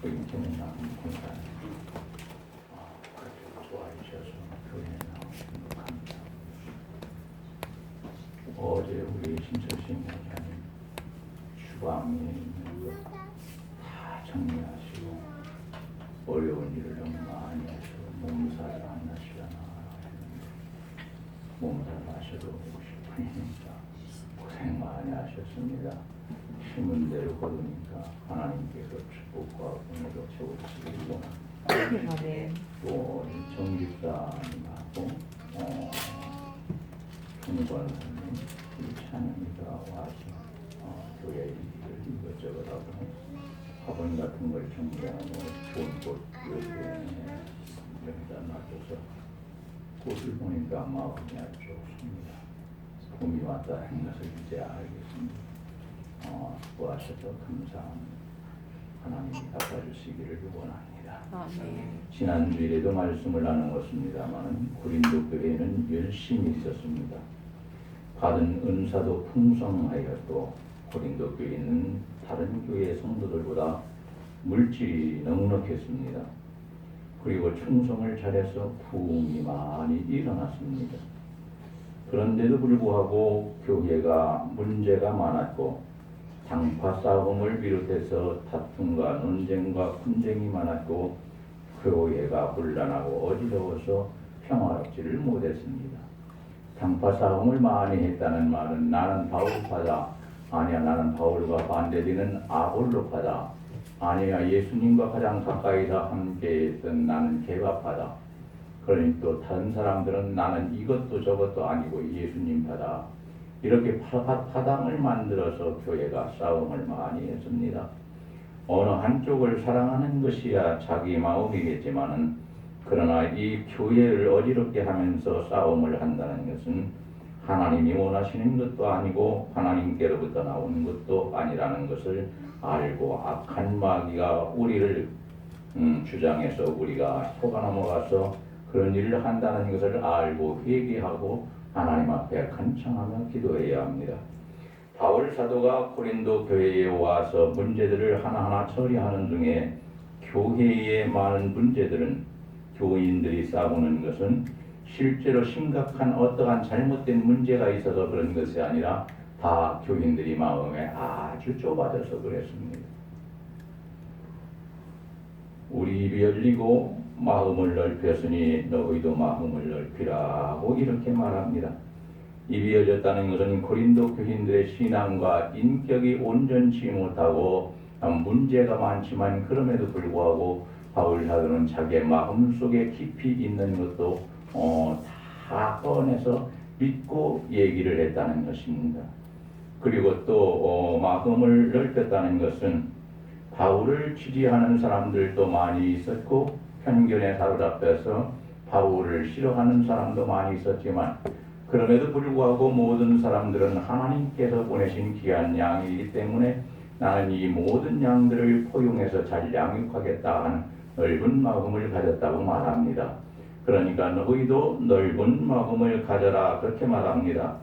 인생에 나온 공간 그렇게 좋아해 주셔서 교회에 나오신 것 합니다. 어제 우리 신철신 목사님 주방에 있는 것 다 정리하시고 어려운 일을 너무 많이 해서 몸살을 안 나시려나 했는데 몸살 마셔도 싶으니까 고생 많이 하셨습니다. 심은 대로 거두니까 하나님께서 축복과 은혜로 채워주시기 원합니다. 또 정집사님하고 총괄사님 우리 찬영이가 와서 교회 일을 이것저것 하고 화분 같은 걸 정리하고 좋은 곳 여기다 놔둬서 꽃을 보니까 마음이 아주 좋습니다. 봄이 왔다는 것을 이제 알겠습니다. 수고하셔서 감사합니다. 하나님이 갚아주시기를 원합니다. 지난주일에도 말씀을 나누었습니다만 고린도 교회는 열심히 있었습니다. 받은 은사도 풍성하였고 고린도 교회는 다른 교회 성도들보다 물질이 넉넉했습니다. 그리고 충성을 잘해서 부흥이 많이 일어났습니다. 그런데도 불구하고 교회가 문제가 많았고 당파 싸움을 비롯해서 다툼과 논쟁과 분쟁이 많았고 교회가 혼란하고 어지러워서 평화롭지를 못했습니다. 당파 싸움을 많이 했다는 말은 나는 바울파다, 아니야 나는 바울과 반대되는 아볼로파다, 아니야 예수님과 가장 가까이서 함께했던 나는 개바파다. 그러니 또 다른 사람들은 나는 이것도 저것도 아니고 예수님파다. 이렇게 파당을 만들어서 교회가 싸움을 많이 했습니다. 어느 한쪽을 사랑하는 것이야 자기 마음이겠지만은 그러나 이 교회를 어지럽게 하면서 싸움을 한다는 것은 하나님이 원하시는 것도 아니고 하나님께로부터 나오는 것도 아니라는 것을 알고 악한 마귀가 우리를 주장해서 우리가 속아 넘어가서 그런 일을 한다는 것을 알고 회개하고 하나님 앞에 간청하며 기도해야 합니다. 바울 사도가 고린도 교회에 와서 문제들을 하나하나 처리하는 중에 교회의 많은 문제들은 교인들이 싸우는 것은 실제로 심각한 어떠한 잘못된 문제가 있어서 그런 것이 아니라 다 교인들이 마음에 아주 좁아져서 그랬습니다. 우리 입이 열리고 마음을 넓혔으니 너희도 마음을 넓히라고 이렇게 말합니다. 입이 열렸다는 것은 고린도 교인들의 신앙과 인격이 온전치 못하고 문제가 많지만 그럼에도 불구하고 바울 사도는 자기의 마음속에 깊이 있는 것도 다 꺼내서 믿고 얘기를 했다는 것입니다. 그리고 또 마음을 넓혔다는 것은 바울을 지지하는 사람들도 많이 있었고 편견에 사로잡혀서 바울을 싫어하는 사람도 많이 있었지만 그럼에도 불구하고 모든 사람들은 하나님께서 보내신 귀한 양이기 때문에 나는 이 모든 양들을 포용해서 잘 양육하겠다 하는 넓은 마음을 가졌다고 말합니다. 그러니까 너희도 넓은 마음을 가져라 그렇게 말합니다.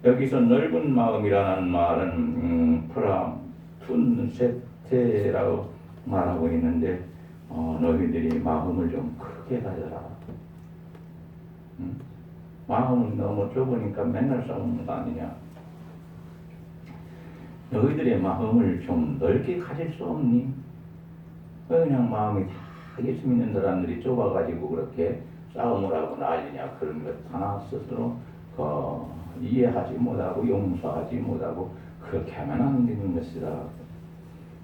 여기서 넓은 마음이라는 말은 프라툰세테라고 말하고 있는데 너희들이 마음을 좀 크게 가져라. 마음은 너무 좁으니까 맨날 싸우는 거 아니냐. 너희들의 마음을 좀 넓게 가질 수 없니? 그냥 마음이 다 예수 믿는 사람들이 좁아가지고 그렇게 싸움을 하고 난리냐. 그런 것 하나 스스로 이해하지 못하고 용서하지 못하고 그렇게 하면 안 되는 것이다.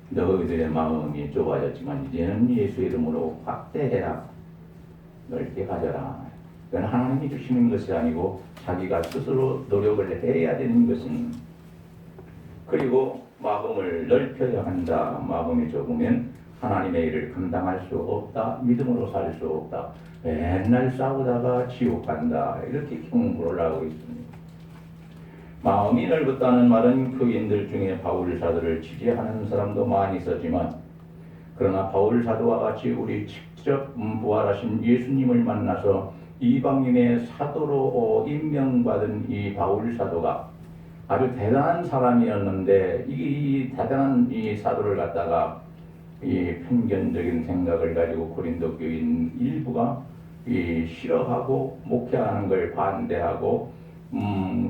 너희들의 마음이 좁아졌지만 이제는 예수 이름으로 확대해라. 넓게 가져라. 그건 하나님이 주시는 것이 아니고 자기가 스스로 노력을 해야 되는 것은. 그리고 마음을 넓혀야 한다. 마음이 좁으면 하나님의 일을 감당할 수 없다. 믿음으로 살 수 없다. 맨날 싸우다가 지옥 간다. 이렇게 경고를 하고 있습니다. 마음이 넓었다는 말은 교인들 중에 바울 사도를 지지하는 사람도 많이 있었지만 그러나 바울 사도와 같이 우리 직접 부활하신 예수님을 만나서 이방인의 사도로 임명받은 이 바울 사도가 아주 대단한 사람이었는데 이 대단한 이 사도를 갖다가 이 편견적인 생각을 가지고 고린도 교인 일부가 이 싫어하고 목회하는 걸 반대하고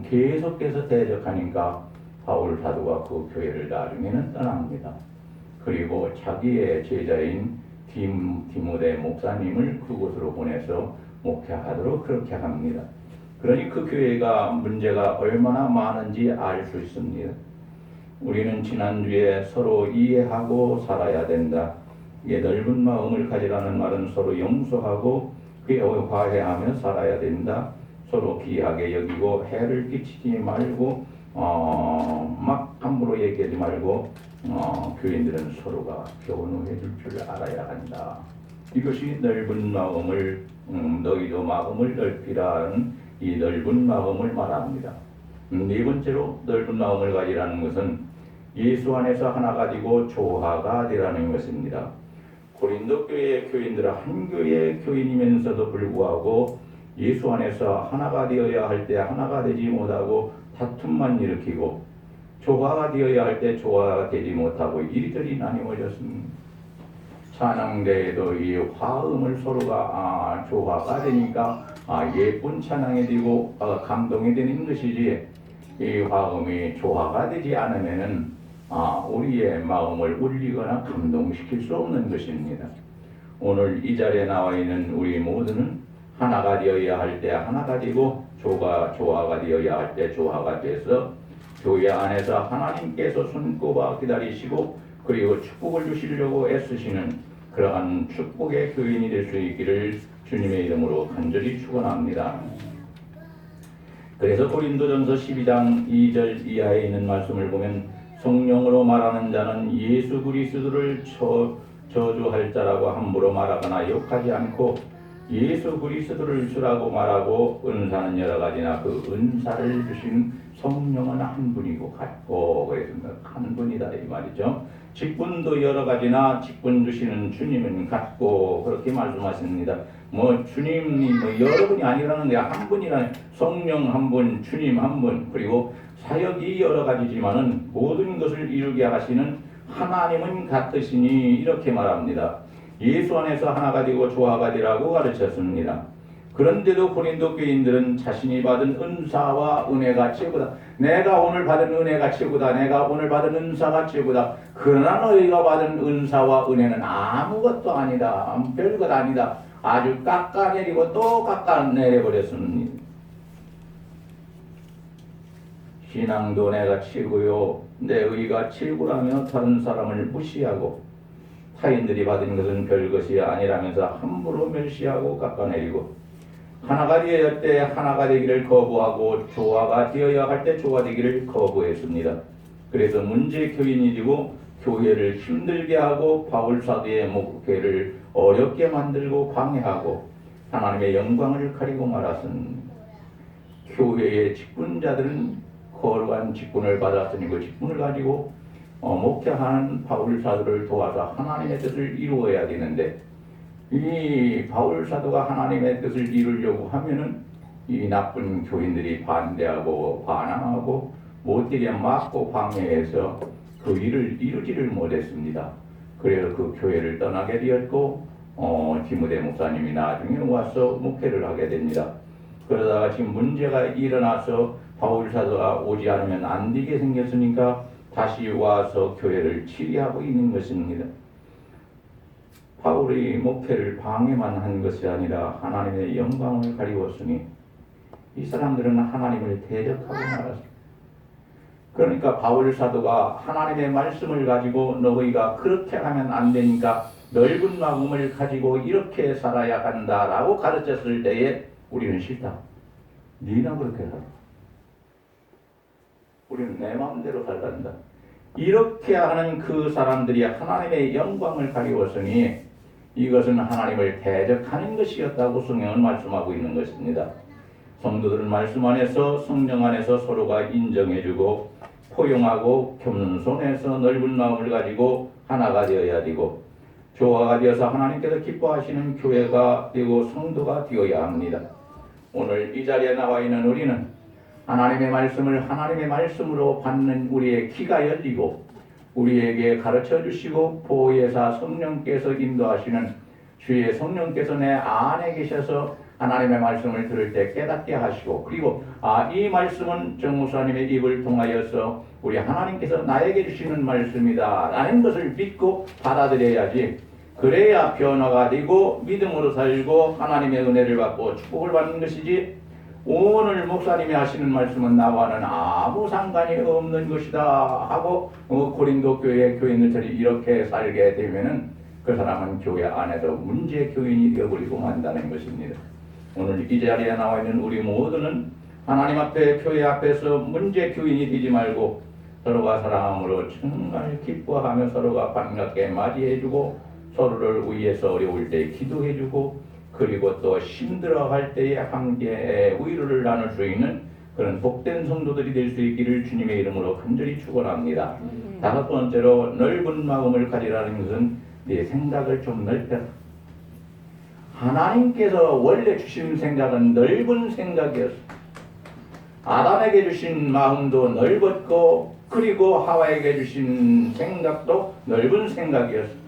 계속해서 대적하니까 바울 사도가 그 교회를 나중에는 떠납니다. 그리고 자기의 제자인 디모데 목사님을 그곳으로 보내서 목회하도록 그렇게 합니다. 그러니 그 교회가 문제가 얼마나 많은지 알 수 있습니다. 우리는 지난주에 서로 이해하고 살아야 된다. 이게 넓은 마음을 가지라는 말은 서로 용서하고 그에 화해하며 살아야 된다. 서로 귀하게 여기고 해를 끼치지 말고 막 함부로 얘기하지 말고 교인들은 서로가 교훈해 줄 줄 알아야 한다. 이것이 넓은 마음을 너희도 마음을 넓히라는 이 넓은 마음을 말합니다. 네 번째로 넓은 마음을 가지라는 것은 예수 안에서 하나가 되고 조화가 되라는 것입니다. 고린도 교회의 교인들은 한 교회의 교인이면서도 불구하고 예수 안에서 하나가 되어야 할 때 하나가 되지 못하고 다툼만 일으키고 조화가 되어야 할 때 조화가 되지 못하고 이리저리 나뉘어졌습니다. 찬양대에도 이 화음을 서로가 조화가 되니까 예쁜 찬양이 되고 감동이 되는 것이지 이 화음이 조화가 되지 않으면은 우리의 마음을 울리거나 감동시킬 수 없는 것입니다. 오늘 이 자리에 나와 있는 우리 모두는 하나가 되어야 할 때 하나가 되고 조화가 되어야 할 때 조화가 돼서 교회 안에서 하나님께서 손꼽아 기다리시고 그리고 축복을 주시려고 애쓰시는 그러한 축복의 교인이 될 수 있기를 주님의 이름으로 간절히 축원합니다. 그래서 고린도전서 12장 2절 이하에 있는 말씀을 보면 성령으로 말하는 자는 예수 그리스도를 저주할 자라고 함부로 말하거나 욕하지 않고 예수 그리스도를 주라고 말하고 은사는 여러 가지나 그 은사를 주신 성령은 한 분이고 같고 그래서 한 분이다 이 말이죠. 직분도 여러 가지나 직분 주시는 주님은 같고 그렇게 말씀하십니다. 주님이 여러 분이 아니라는 게 한 분이라는 성령 한 분, 주님 한 분, 그리고 사역이 여러 가지지만은 모든 것을 이루게 하시는 하나님은 같으시니 이렇게 말합니다. 예수 안에서 하나가 되고 조화가 되라고 가르쳤습니다. 그런데도 고린도 교인들은 자신이 받은 은사와 은혜가 최고다. 내가 오늘 받은 은혜가 최고다. 내가 오늘 받은 은사가 최고다. 그러나 너희가 받은 은사와 은혜는 아무것도 아니다. 별것 아니다. 아주 깎아내리고 또 깎아내려버렸습니다. 신앙도 내가 최고요. 내 의가 최고라며 다른 사람을 무시하고 타인들이 받은 것은 별것이 아니라면서 함부로 멸시하고 깎아내리고 하나가 되어야 할 때 하나가 되기를 거부하고 조화가 되어야 할 때 조화 되기를 거부했습니다. 그래서 문제 교인이 되고 교회를 힘들게 하고 바울 사도의 목회를 어렵게 만들고 방해하고 하나님의 영광을 가리고 말았습니다. 교회의 직분자들은 거룩한 직분을 받았으니 그 직분을 가지고 목회하는 바울 사도를 도와서 하나님의 뜻을 이루어야 되는데 이 바울 사도가 하나님의 뜻을 이루려고 하면은 이 나쁜 교인들이 반대하고 반항하고 못되게 막고 방해해서 그 일을 이루지를 못했습니다. 그래서 그 교회를 떠나게 되었고 디모데 목사님이 나중에 와서 목회를 하게 됩니다. 그러다가 지금 문제가 일어나서 바울 사도가 오지 않으면 안 되게 생겼으니까 다시 와서 교회를 치리하고 있는 것입니다. 바울이 목회를 방해만 한 것이 아니라 하나님의 영광을 가리웠으니 이 사람들은 하나님을 대적하고 말았습니다. 그러니까 바울 사도가 하나님의 말씀을 가지고 너희가 그렇게 하면 안 되니까 넓은 마음을 가지고 이렇게 살아야 한다라고 가르쳤을 때에 우리는 싫다. 네가 그렇게 살아. 우리는 내 마음대로 살란다. 이렇게 하는 그 사람들이 하나님의 영광을 가리웠으니 이것은 하나님을 대적하는 것이었다고 성경은 말씀하고 있는 것입니다. 성도들은 말씀 안에서 성령 안에서 서로가 인정해주고 포용하고 겸손해서 넓은 마음을 가지고 하나가 되어야 되고 조화가 되어서 하나님께서 기뻐하시는 교회가 되고 성도가 되어야 합니다. 오늘 이 자리에 나와 있는 우리는 하나님의 말씀을 하나님의 말씀으로 받는 우리의 귀가 열리고 우리에게 가르쳐 주시고 보혜사 성령께서 인도하시는 주의 성령께서 내 안에 계셔서 하나님의 말씀을 들을 때 깨닫게 하시고, 그리고 이 말씀은 정무사님의 입을 통하여서 우리 하나님께서 나에게 주시는 말씀이다 라는 것을 믿고 받아들여야지, 그래야 변화가 되고 믿음으로 살고 하나님의 은혜를 받고 축복을 받는 것이지, 오늘 목사님이 하시는 말씀은 나와는 아무 상관이 없는 것이다 하고 고린도 교회 교인들처럼 이렇게 살게 되면은 그 사람은 교회 안에서 문제 교인이 되어버리고 만다는 것입니다. 오늘 이 자리에 나와 있는 우리 모두는 하나님 앞에 교회 앞에서 문제 교인이 되지 말고 서로가 사랑함으로 정말 기뻐하며 서로가 반갑게 맞이해주고 서로를 위해서 어려울 때 기도해주고, 그리고 또 힘들어할 때에 함께 위로를 나눌 수 있는 그런 복된 성도들이 될 수 있기를 주님의 이름으로 간절히 축원합니다. 다섯 번째로 넓은 마음을 가지라는 것은 네 생각을 좀 넓혀라. 하나님께서 원래 주신 생각은 넓은 생각이었어. 아담에게 주신 마음도 넓었고, 그리고 하와에게 주신 생각도 넓은 생각이었어.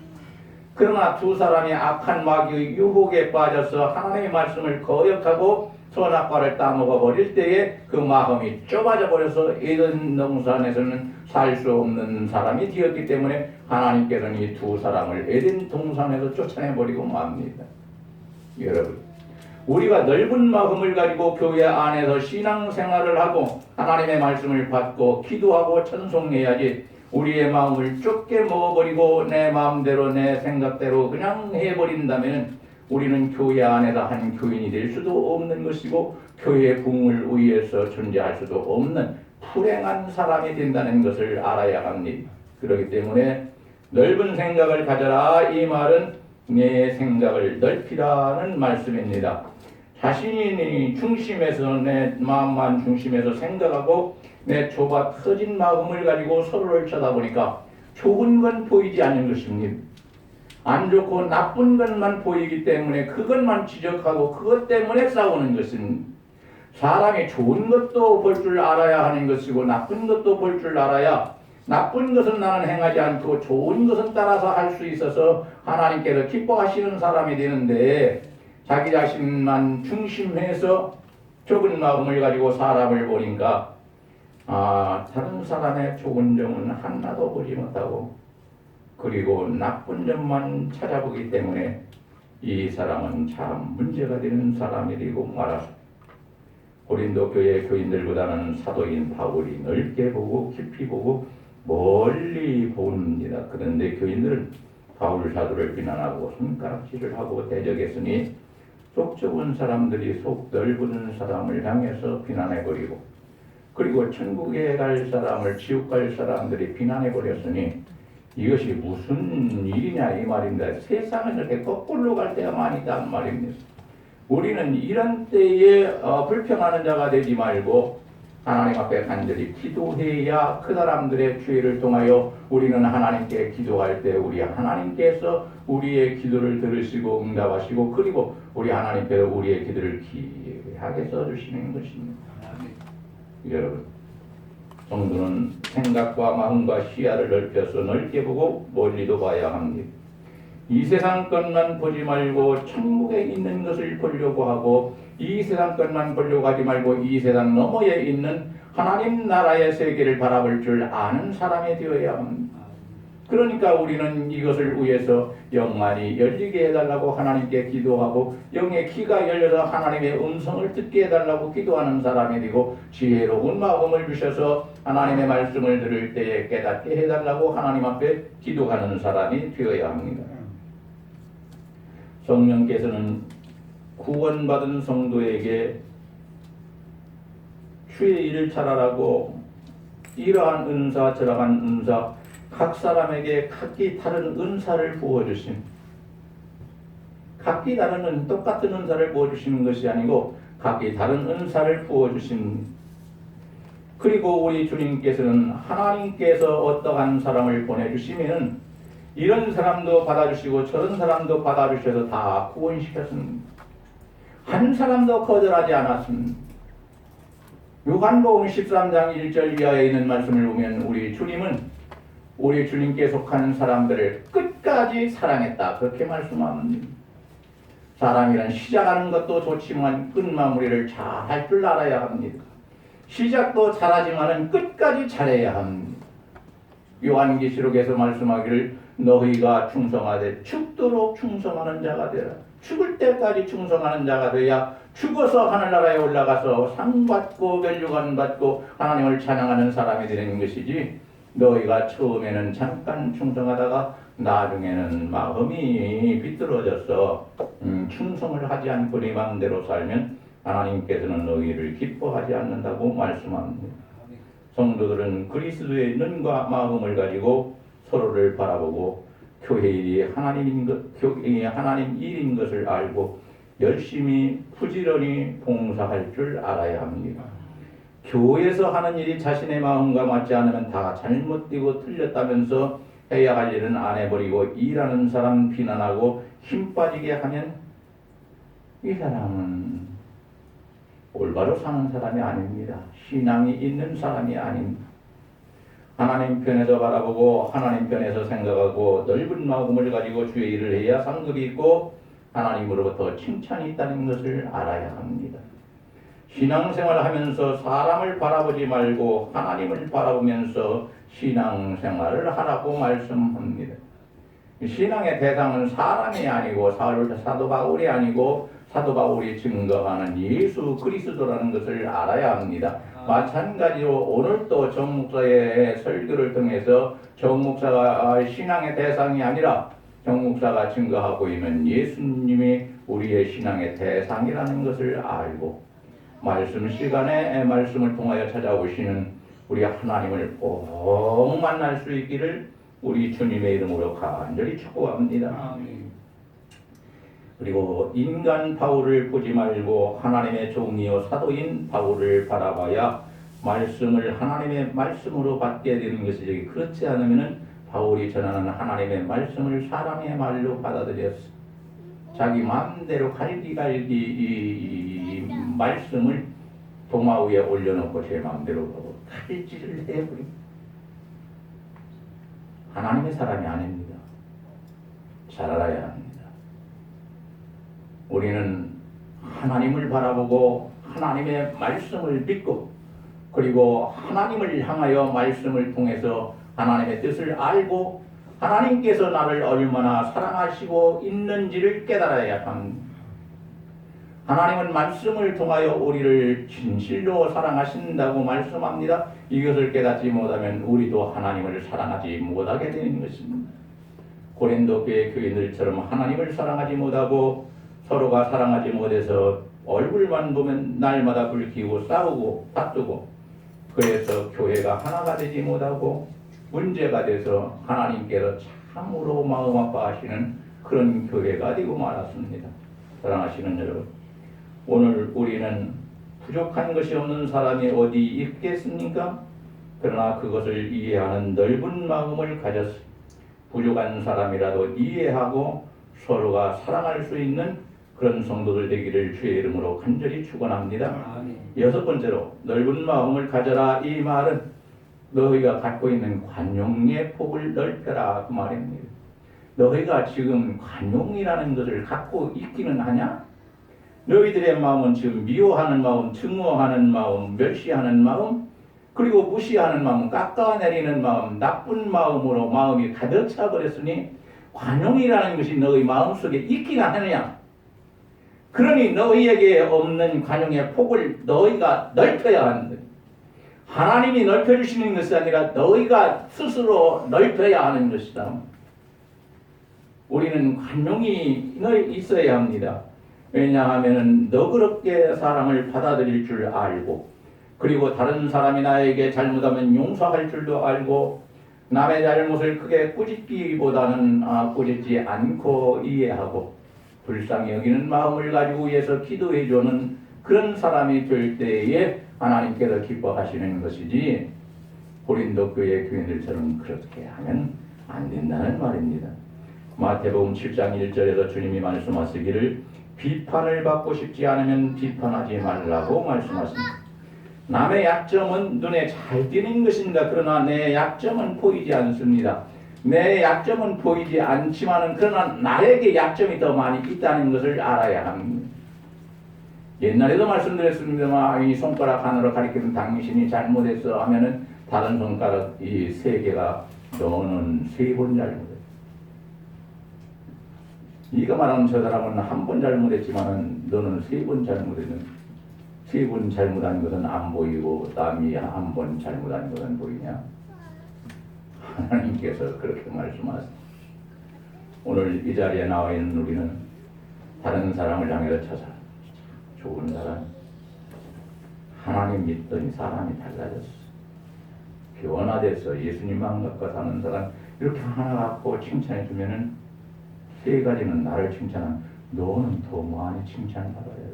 그러나 두 사람이 악한 마귀의 유혹에 빠져서 하나님의 말씀을 거역하고 선악과를 따먹어 버릴 때에 그 마음이 좁아져 버려서 에덴 동산에서는 살 수 없는 사람이 되었기 때문에 하나님께서는 이 두 사람을 에덴 동산에서 쫓아내 버리고 맙니다. 여러분, 우리가 넓은 마음을 가지고 교회 안에서 신앙생활을 하고 하나님의 말씀을 받고 기도하고 찬송해야지, 우리의 마음을 좁게 먹어버리고 내 마음대로 내 생각대로 그냥 해버린다면 우리는 교회 안에서 한 교인이 될 수도 없는 것이고 교회의 부흥을 위해서 존재할 수도 없는 불행한 사람이 된다는 것을 알아야 합니다. 그렇기 때문에 넓은 생각을 가져라, 이 말은 내 생각을 넓히라는 말씀입니다. 자신이 중심에서 내 마음만 중심에서 생각하고 내 좁아 터진 마음을 가지고 서로를 쳐다보니까 좋은 건 보이지 않는 것입니다. 안 좋고 나쁜 것만 보이기 때문에 그것만 지적하고 그것 때문에 싸우는 것은, 사람이 좋은 것도 볼 줄 알아야 하는 것이고 나쁜 것도 볼 줄 알아야 나쁜 것은 나는 행하지 않고 좋은 것은 따라서 할 수 있어서 하나님께서 기뻐하시는 사람이 되는데, 자기 자신만 중심해서 좁은 마음을 가지고 사람을 보니까 다른 사람의 좋은 점은 하나도 보지 못하고 그리고 나쁜 점만 찾아보기 때문에 이 사람은 참 문제가 되는 사람이 되고 말아. 고린도 교회 교인들보다는 사도인 바울이 넓게 보고 깊이 보고 멀리 봅니다. 그런데 교인들은 바울 사도를 비난하고 손가락질을 하고 대적했으니 속 좁은 사람들이 속 넓은 사람을 향해서 비난해버리고, 그리고 천국에 갈 사람을 지옥 갈 사람들이 비난해버렸으니 이것이 무슨 일이냐 이 말입니다. 세상은 이렇게 거꾸로 갈 때가 많이 있단 말입니다. 우리는 이런 때에 불평하는 자가 되지 말고 하나님 앞에 간절히 기도해야 그 사람들의 죄를 통하여 우리는 하나님께 기도할 때 우리 하나님께서 우리의 기도를 들으시고 응답하시고, 그리고 우리 하나님께서 우리의 기도를 귀하게 써주시는 것입니다. 여러분, 성도는 생각과 마음과 시야를 넓혀서 넓게 보고 멀리도 봐야 합니다. 이 세상 것만 보지 말고 천국에 있는 것을 보려고 하고, 이 세상 것만 보려고 하지 말고 이 세상 너머에 있는 하나님 나라의 세계를 바라볼 줄 아는 사람이 되어야 합니다. 그러니까 우리는 이것을 위해서 영만이 열리게 해달라고 하나님께 기도하고, 영의 귀가 열려서 하나님의 음성을 듣게 해달라고 기도하는 사람이 되고, 지혜로운 마음을 주셔서 하나님의 말씀을 들을 때에 깨닫게 해달라고 하나님 앞에 기도하는 사람이 되어야 합니다. 성령께서는 구원받은 성도에게 주의 일을 잘하라고 이러한 은사 저러한 은사 각 사람에게 각기 다른 은사를 부어주신, 각기 다른 똑같은 은사를 부어주시는 것이 아니고 각기 다른 은사를 부어주신, 그리고 우리 주님께서는 하나님께서 어떠한 사람을 보내주시면 이런 사람도 받아주시고 저런 사람도 받아주셔서 다 구원시켰습니다. 한 사람도 거절하지 않았습니다. 요한복음 13장 1절 이하에 있는 말씀을 보면 우리 주님은 우리 주님께 속한 사람들을 끝까지 사랑했다. 그렇게 말씀합니다. 사람이란 시작하는 것도 좋지만 끝마무리를 잘 할 줄 알아야 합니다. 시작도 잘하지만 끝까지 잘해야 합니다. 요한계시록에서 말씀하기를 너희가 충성하되 죽도록 충성하는 자가 되라. 죽을 때까지 충성하는 자가 되어야 죽어서 하늘나라에 올라가서 상 받고 면류관 받고 하나님을 찬양하는 사람이 되는 것이지, 너희가 처음에는 잠깐 충성하다가 나중에는 마음이 비뚤어져서 충성을 하지 않고 네 마음대로 살면 하나님께서는 너희를 기뻐하지 않는다고 말씀합니다. 성도들은 그리스도의 눈과 마음을 가지고 서로를 바라보고 교회 교회의 하나님 일인 것을 알고 열심히 부지런히 봉사할 줄 알아야 합니다. 교회에서 하는 일이 자신의 마음과 맞지 않으면 다 잘못되고 틀렸다면서 해야 할 일은 안 해버리고 일하는 사람 비난하고 힘 빠지게 하면 이 사람은 올바로 사는 사람이 아닙니다. 신앙이 있는 사람이 아닙니다. 하나님 편에서 바라보고 하나님 편에서 생각하고 넓은 마음을 가지고 주의 일을 해야 상급이 있고 하나님으로부터 칭찬이 있다는 것을 알아야 합니다. 신앙생활을 하면서 사람을 바라보지 말고 하나님을 바라보면서 신앙생활을 하라고 말씀합니다. 신앙의 대상은 사람이 아니고 사도 바울이 아니고 사도 바울이 증거하는 예수 그리스도라는 것을 알아야 합니다. 마찬가지로 오늘도 정 목사의 설교를 통해서 정 목사가 신앙의 대상이 아니라 정 목사가 증거하고 있는 예수님이 우리의 신앙의 대상이라는 것을 알고 말씀 시간에 말씀을 통하여 찾아오시는 우리 하나님을 꼭 만날 수 있기를 우리 주님의 이름으로 간절히 축복합니다. 아멘. 그리고 인간 바울을 보지 말고 하나님의 종이요 사도인 바울을 바라봐야 말씀을 하나님의 말씀으로 받게 되는 것이지, 그렇지 않으면 바울이 전하는 하나님의 말씀을 사람의 말로 받아들였어. 자기 마음대로 갈기갈기 이 말씀을 도마 위에 올려놓고 제 마음대로 칼질을 해버립니다. 하나님의 사람이 아닙니다. 잘 알아야 합니다. 우리는 하나님을 바라보고 하나님의 말씀을 믿고 그리고 하나님을 향하여 말씀을 통해서 하나님의 뜻을 알고 하나님께서 나를 얼마나 사랑하시고 있는지를 깨달아야 합니다. 하나님은 말씀을 통하여 우리를 진실로 사랑하신다고 말씀합니다. 이것을 깨닫지 못하면 우리도 하나님을 사랑하지 못하게 되는 것입니다. 고린도 교회 교인들처럼 하나님을 사랑하지 못하고 서로가 사랑하지 못해서 얼굴만 보면 날마다 불키우고 싸우고 다투고, 그래서 교회가 하나가 되지 못하고 문제가 돼서 하나님께서 참으로 마음 아파하시는 그런 교회가 되고 말았습니다. 사랑하시는 여러분, 오늘 우리는 부족한 것이 없는 사람이 어디 있겠습니까? 그러나 그것을 이해하는 넓은 마음을 가져서 부족한 사람이라도 이해하고 서로가 사랑할 수 있는 그런 성도들 되기를 주의 이름으로 간절히 축원합니다. 여섯 번째로 넓은 마음을 가져라, 이 말은 너희가 갖고 있는 관용의 폭을 넓혀라 그 말입니다. 너희가 지금 관용이라는 것을 갖고 있기는 하냐? 너희들의 마음은 지금 미워하는 마음, 증오하는 마음, 멸시하는 마음, 그리고 무시하는 마음, 깎아내리는 마음, 나쁜 마음으로 마음이 가득 차버렸으니 관용이라는 것이 너희 마음속에 있기는 하느냐? 그러니 너희에게 없는 관용의 폭을 너희가 넓혀야 한다. 하나님이 넓혀주시는 것이 아니라 너희가 스스로 넓혀야 하는 것이다. 우리는 관용이 있어야 합니다. 왜냐하면 너그럽게 사람을 받아들일 줄 알고, 그리고 다른 사람이 나에게 잘못하면 용서할 줄도 알고, 남의 잘못을 크게 꾸짖기보다는 꾸짖지 않고 이해하고 불쌍히 여기는 마음을 가지고 위해서 기도해주는 그런 사람이 될 때에 하나님께서 기뻐하시는 것이지, 고린도 교회 교인들처럼 그렇게 하면 안 된다는 말입니다. 마태복음 7장 1절에서 주님이 말씀하시기를 비판을 받고 싶지 않으면 비판하지 말라고 말씀하십니다. 남의 약점은 눈에 잘 띄는 것입니다. 그러나 내 약점은 보이지 않습니다. 내 약점은 보이지 않지만은 그러나 나에게 약점이 더 많이 있다는 것을 알아야 합니다. 옛날에도 말씀드렸습니다만 이 손가락 하나로 가리키는 당신이 잘못했어 하면은 다른 손가락 이 세 개가 너는 3번 잘못했어. 네가 말하는 저 사람은 한 번 잘못했지만은 너는 3번 잘못했는. 3번 잘못한 것은 안 보이고 남이 한 번 잘못한 것은 보이냐? 하나님께서 그렇게 말씀하세요. 오늘 이 자리에 나와 있는 우리는 다른 사람을 향해서 찾아 좋은 사람, 하나님 믿더니 사람이 달라졌어. 변화됐어. 예수님만 갖고 사는 사람 이렇게 하나 갖고 칭찬해 주면은 3가지는 나를 칭찬한 너는 더 많이 칭찬받아야 돼.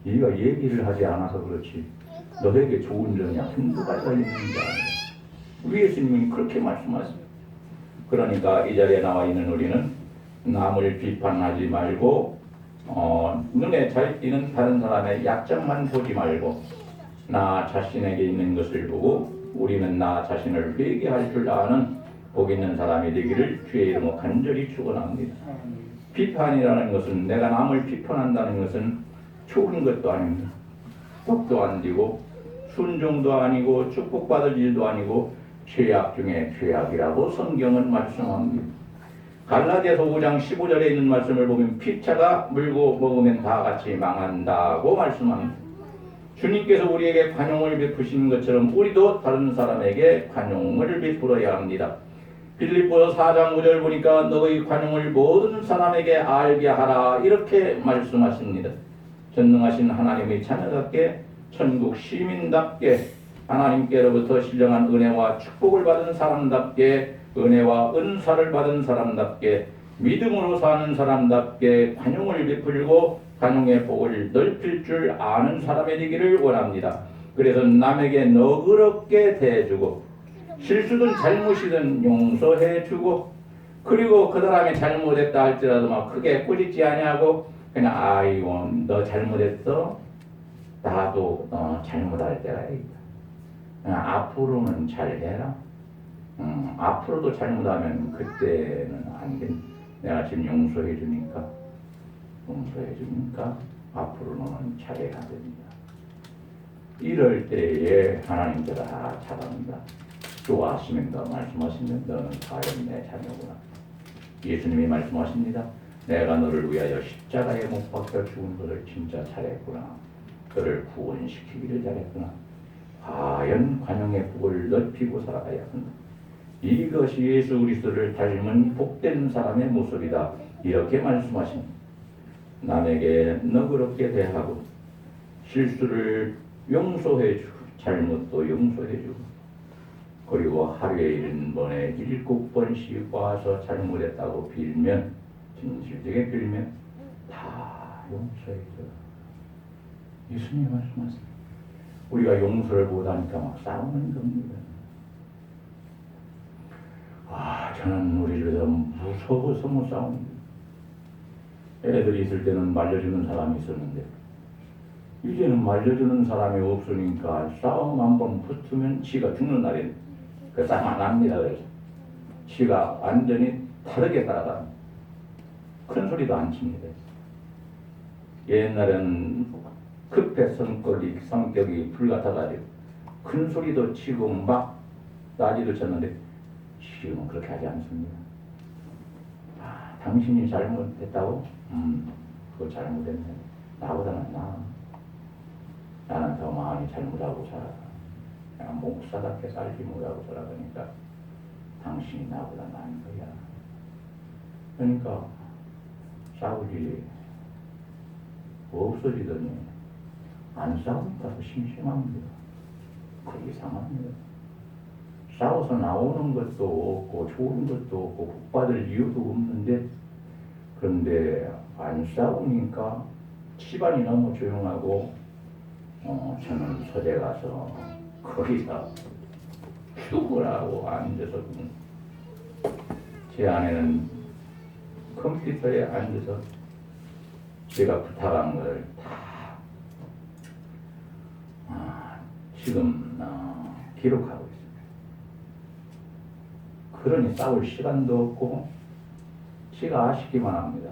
네가 얘기를 하지 않아서 그렇지 너에게 좋은 점이 한두 가지가 있는 게 아니야. 우리 예수님은 그렇게 말씀하세요. 그러니까 이 자리에 나와 있는 우리는 남을 비판하지 말고 눈에 잘 띄는 다른 사람의 약점만 보지 말고 나 자신에게 있는 것을 보고 우리는 나 자신을 회개할 줄 아는 복 있는 사람이 되기를 주의 이름으로 간절히 축원합니다. 비판이라는 것은 내가 남을 비판한다는 것은 좋은 것도 아닙니다. 복도 안 되고 순종도 아니고 축복받을 일도 아니고 죄악 중에 죄악이라고 성경은 말씀합니다. 갈라디아서 5장 15절에 있는 말씀을 보면 피차가 물고 먹으면 다 같이 망한다고 말씀합니다. 주님께서 우리에게 관용을 베푸신 것처럼 우리도 다른 사람에게 관용을 베풀어야 합니다. 빌립보서 4장 5절 보니까 너의 관용을 모든 사람에게 알게 하라 이렇게 말씀하십니다. 전능하신 하나님의 자녀답게 천국 시민답게 하나님께로부터 신령한 은혜와 축복을 받은 사람답게 은혜와 은사를 받은 사람답게 믿음으로 사는 사람답게 관용을 베풀고 관용의 복을 넓힐 줄 아는 사람이 되기를 원합니다. 그래서 남에게 너그럽게 대해주고 실수든 잘못이든 용서해주고 그리고 그 사람이 잘못했다 할지라도 막 크게 꾸짖지 아니하고 그냥 아이고 너 잘못했어? 나도 너 잘못할 때가 있다. 그냥 앞으로는 잘해라. 앞으로도 잘못하면 그때는 안 돼. 내가 지금 용서해 주니까 앞으로는 잘해야 됩니다. 이럴 때에 하나님께서 찾아옵니다. 좋아하시면 너 말씀하시면 너는 과연 내 자녀구나. 예수님이 말씀하십니다. 내가 너를 위하여 십자가에 못 박혀 죽은 것을 진짜 잘했구나. 그를 구원시키기를 잘했구나. 과연 관용의 복을 넓히고 살아가야 한다. 이것이 예수 그리스도를 닮은 복된 사람의 모습이다. 이렇게 말씀하십니다. 남에게 너그럽게 대하고 실수를 용서해주고 잘못도 용서해주고 그리고 하루에 1번에 7번씩 와서 잘못했다고 빌면 진실되게 빌면 다 용서해줘. 예수님이 말씀하십니다. 우리가 용서를 못하니까 막 싸우는 겁니다. 저는 우리 집에서 무서워서 못 싸웁니다. 애들이 있을 때는 말려주는 사람이 있었는데 이제는 말려주는 사람이 없으니까 싸움 한번 붙으면 지가 죽는 날에 그 싸움 안 합니다. 그래서 지가 완전히 다르게 따라갑니다. 큰 소리도 안 칩니다. 옛날에는 급해 성격이 불같아가지고 큰 소리도 치고 막 나지도 쳤는데 지금은 그렇게 하지 않습니다. 당신이 잘못했다고? 그거 잘못했네. 나보다는 나는 더 많이 잘못하고 살아. 내가 목사답게 살지 못하고 살아가니까 당신이 나보다 나은 거야. 그러니까 싸우지 없어지더니 안 싸우니까 더 심심합니다. 그게 이상합니다. 싸워서 나오는 것도 없고 좋은 것도 없고 복받을 이유도 없는데 그런데 안 싸우니까 집안이 너무 조용하고 저는 서재 가서 거기서 죽으라고 앉아서 제 아내는 컴퓨터에 앉아서 제가 부탁한 걸 다 지금 기록하고 있습니다. 그러니 싸울 시간도 없고 지가 아쉽기만 합니다.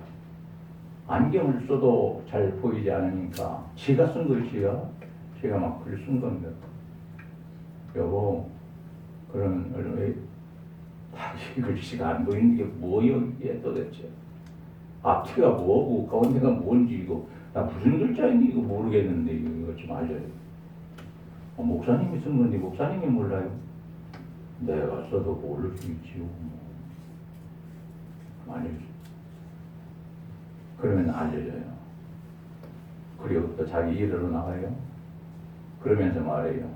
안경을 써도 잘 보이지 않으니까 지가 쓴 글씨가 제가 막 글 쓴 겁니다. 여보, 그러면 왜 자기 글씨가 안 보이는 게 뭐여 이게 도대체? 앞뒤가 뭐고 가운데가 뭔지 이거 나 무슨 글자인지 이거 모르겠는데 이거 좀 알려요. 목사님이 쓴 건데 목사님이 몰라요. 내가 써도 모를 수 있지요. 알려줘. 그러면 알려줘요. 그리고 또 자기 일으로 나가요. 그러면서 말해요.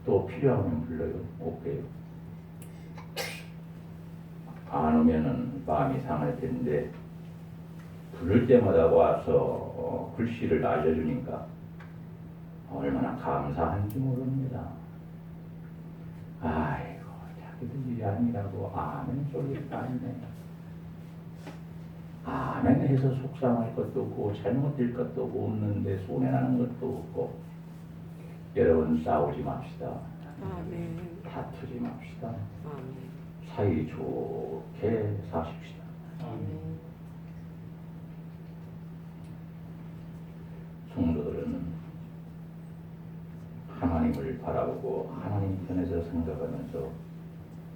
또 필요하면 불러요. 오케이. 안 오면은 마음이 상할 텐데 부를 때마다 와서 글씨를 알려주니까 얼마나 감사한지 모릅니다. 아이고 자기들 일이 아니라고 아멘 소리를 아니네. 아멘 해서 속상할 것도 없고 잘못될 것도 없는데 손해나는 것도 없고 여러분 싸우지 맙시다. 아멘. 다투지 맙시다. 아멘. 사이 좋게 사십시다. 아멘. 성도들은 하나님을 바라보고 하나님 편에서 생각하면서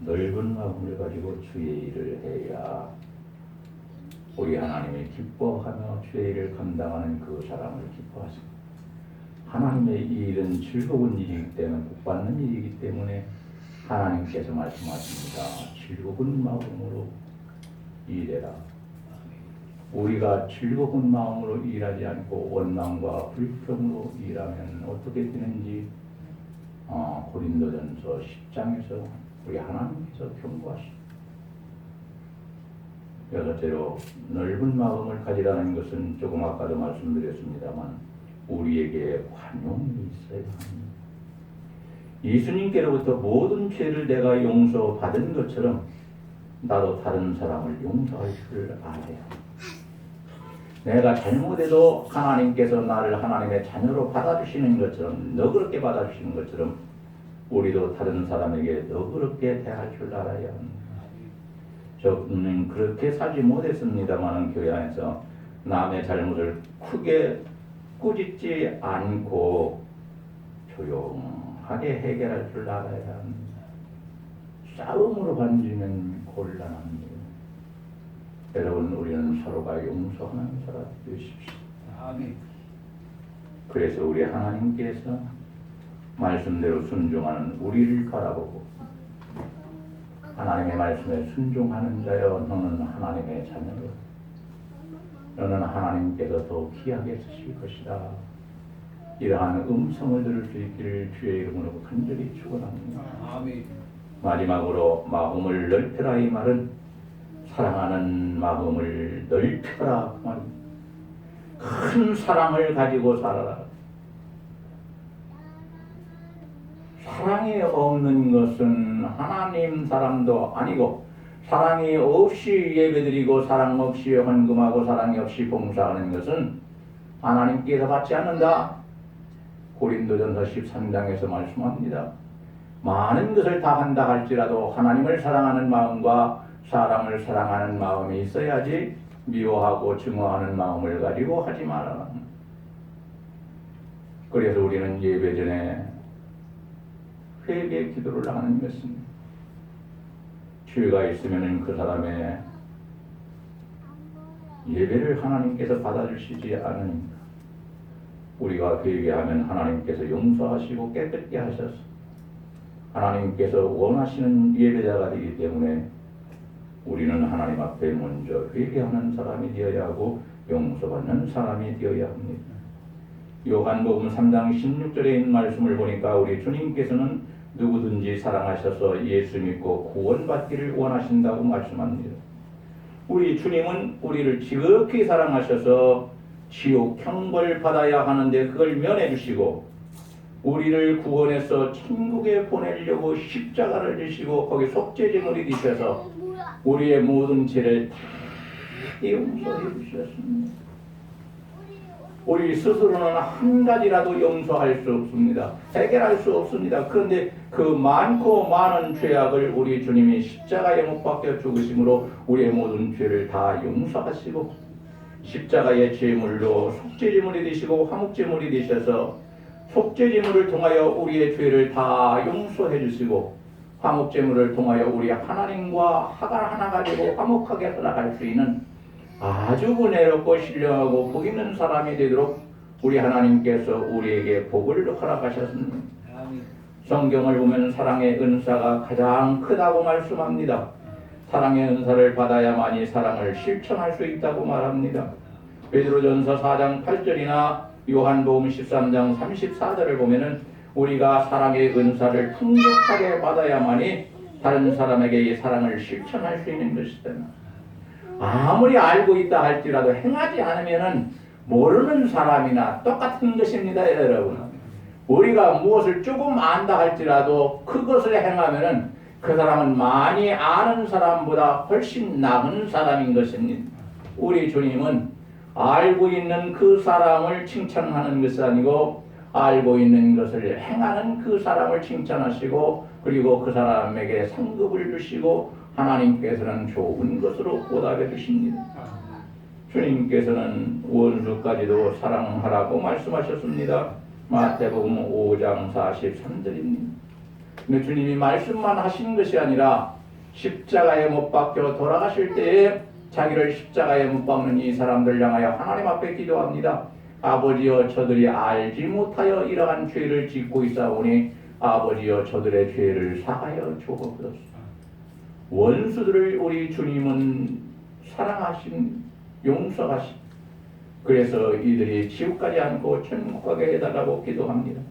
넓은 마음을 가지고 주의 일을 해야 우리 하나님이 기뻐하며 주의 일을 감당하는 그 사람을 기뻐하십니다. 하나님의 이 일은 즐거운 일이기 때문에 복받는 일이기 때문에 하나님께서 말씀하십니다. 즐거운 마음으로 일해라. 우리가 즐거운 마음으로 일하지 않고 원망과 불평으로 일하면 어떻게 되는지 고린도전서 10장에서 우리 하나님께서 경고하십니다. 여섯째로 넓은 마음을 가지라는 것은 조금 아까도 말씀드렸습니다만 우리에게 관용이 있어야 합니다. 예수님께로부터 모든 죄를 내가 용서받은 것처럼 나도 다른 사람을 용서할 줄 알아야 합니다. 내가 잘못해도 하나님께서 나를 하나님의 자녀로 받아주시는 것처럼 너그럽게 받아주시는 것처럼 우리도 다른 사람에게 너그럽게 대할 줄 알아야 합니다. 저는 그렇게 살지 못했습니다만 교회 안에서 남의 잘못을 크게 꾸짖지 않고 조용하게 해결할 줄 알아야 합니다. 싸움으로 번지면 곤란합니다. 여러분 우리는 서로가 용서하는 사람 되십시오. 아멘. 그래서 우리 하나님께서 말씀대로 순종하는 우리를 바라보고 하나님의 말씀에 순종하는 자여 너는 하나님의 자녀로 너는 하나님께서 더 귀하게 쓰실 것이다. 이러한 음성을 들을 수 있기를 주의 이름으로 간절히 축원합니다. 아멘. 마지막으로 마음을 넓혀라 이 말은 사랑하는 마음을 넓혀라 그 말입니다. 큰 사랑을 가지고 살아라. 사랑이 없는 것은 하나님 사람도 아니고 사랑이 없이 예배드리고 사랑 없이 헌금하고 사랑이 없이 봉사하는 것은 하나님께서 받지 않는다. 고린도전서 13장에서 말씀합니다. 많은 것을 다 한다 할지라도 하나님을 사랑하는 마음과 사람을 사랑하는 마음이 있어야지 미워하고 증오하는 마음을 가지고 하지 말아라. 그래서 우리는 예배 전에 회개 기도를 하는 것입니다. 죄가 있으면 그 사람의 예배를 하나님께서 받아주시지 않으니까 우리가 회개하면 하나님께서 용서하시고 깨끗게 하셔서 하나님께서 원하시는 예배자가 되기 때문에 우리는 하나님 앞에 먼저 회개하는 사람이 되어야 하고 용서받는 사람이 되어야 합니다. 요한복음 3장 16절에 있는 말씀을 보니까 우리 주님께서는 누구든지 사랑하셔서 예수 믿고 구원받기를 원하신다고 말씀합니다. 우리 주님은 우리를 지극히 사랑하셔서 지옥 형벌 받아야 하는데 그걸 면해 주시고 우리를 구원해서 천국에 보내려고 십자가를 지시고 거기 속죄제물이 되셔서 우리의 모든 죄를 다 용서해 주셨습니다. 우리 스스로는 한 가지라도 용서할 수 없습니다. 해결할 수 없습니다. 그런데 그 많고 많은 죄악을 우리 주님이 십자가에 못 박혀 죽으심으로 우리의 모든 죄를 다 용서하시고 십자가의 제물로 속죄제물이 되시고 화목제물이 되셔서 속죄제물을 통하여 우리의 죄를 다 용서해 주시고 화목제물을 통하여 우리 하나님과 하나가 되고 화목하게 살아갈 수 있는 아주 은혜롭고 신령하고 복 있는 사람이 되도록 우리 하나님께서 우리에게 복을 허락하셨습니다. 성경을 보면 사랑의 은사가 가장 크다고 말씀합니다. 사랑의 은사를 받아야만이 사랑을 실천할 수 있다고 말합니다. 베드로전서 4장 8절이나 요한복음 13장 34절을 보면은 우리가 사랑의 은사를 풍족하게 받아야만이 다른 사람에게 이 사랑을 실천할 수 있는 것이다. 아무리 알고 있다 할지라도 행하지 않으면은 모르는 사람이나 똑같은 것입니다, 여러분. 우리가 무엇을 조금 안다 할지라도 그것을 행하면은 그 사람은 많이 아는 사람보다 훨씬 나은 사람인 것입니다. 우리 주님은 알고 있는 그 사람을 칭찬하는 것이 아니고 알고 있는 것을 행하는 그 사람을 칭찬하시고 그리고 그 사람에게 상급을 주시고 하나님께서는 좋은 것으로 보답해 주십니다. 주님께서는 원수까지도 사랑하라고 말씀하셨습니다. 마태복음 5장 43절입니다. 근데 주님이 말씀만 하신 것이 아니라 십자가에 못 박혀 돌아가실 때에 자기를 십자가에 못 박는 이 사람들 향하여 하나님 앞에 기도합니다. 아버지여 저들이 알지 못하여 이러한 죄를 짓고 있사오니 아버지여 저들의 죄를 사하여 주옵소서. 원수들을 우리 주님은 사랑하신 용서하신 그래서 이들이 지옥 가지 않고 천국 가게 해달라고 기도합니다.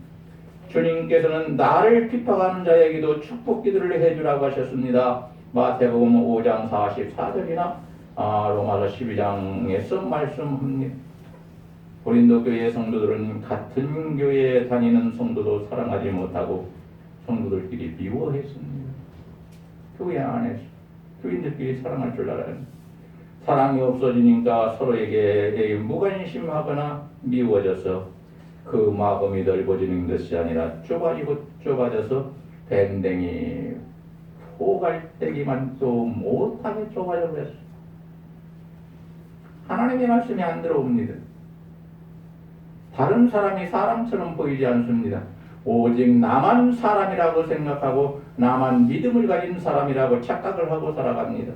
주님께서는 나를 핍박하는 자에게도 축복 기도를 해주라고 하셨습니다. 마태복음 5장 44절이나 로마서 12장에서 말씀합니다. 고린도 교회 성도들은 같은 교회에 다니는 성도도 사랑하지 못하고 성도들끼리 미워했습니다. 교회 안에서 교인들끼리 사랑할 줄 알아요. 사랑이 없어지니까 서로에게 무관심하거나 미워져서 그 마음이 넓어지는 것이 아니라 좁아져서 밴댕이 포갈때기만 또 못하게 좁아져 버렸어요. 하나님의 말씀이 안 들어옵니다. 다른 사람이 사람처럼 보이지 않습니다. 오직 나만 사람이라고 생각하고 나만 믿음을 가진 사람이라고 착각을 하고 살아갑니다.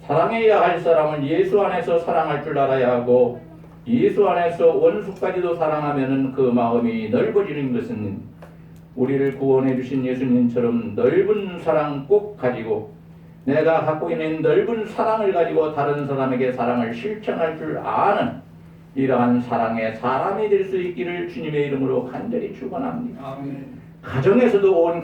사랑해야 할 사람은 예수 안에서 사랑할 줄 알아야 하고 예수 안에서 원수까지도 사랑하면 그 마음이 넓어지는 것은 우리를 구원해 주신 예수님처럼 넓은 사랑 꼭 가지고 내가 갖고 있는 넓은 사랑을 가지고 다른 사람에게 사랑을 실천할 줄 아는 이러한 사랑의 사람이 될 수 있기를 주님의 이름으로 간절히 축원합니다. 가정에서도 온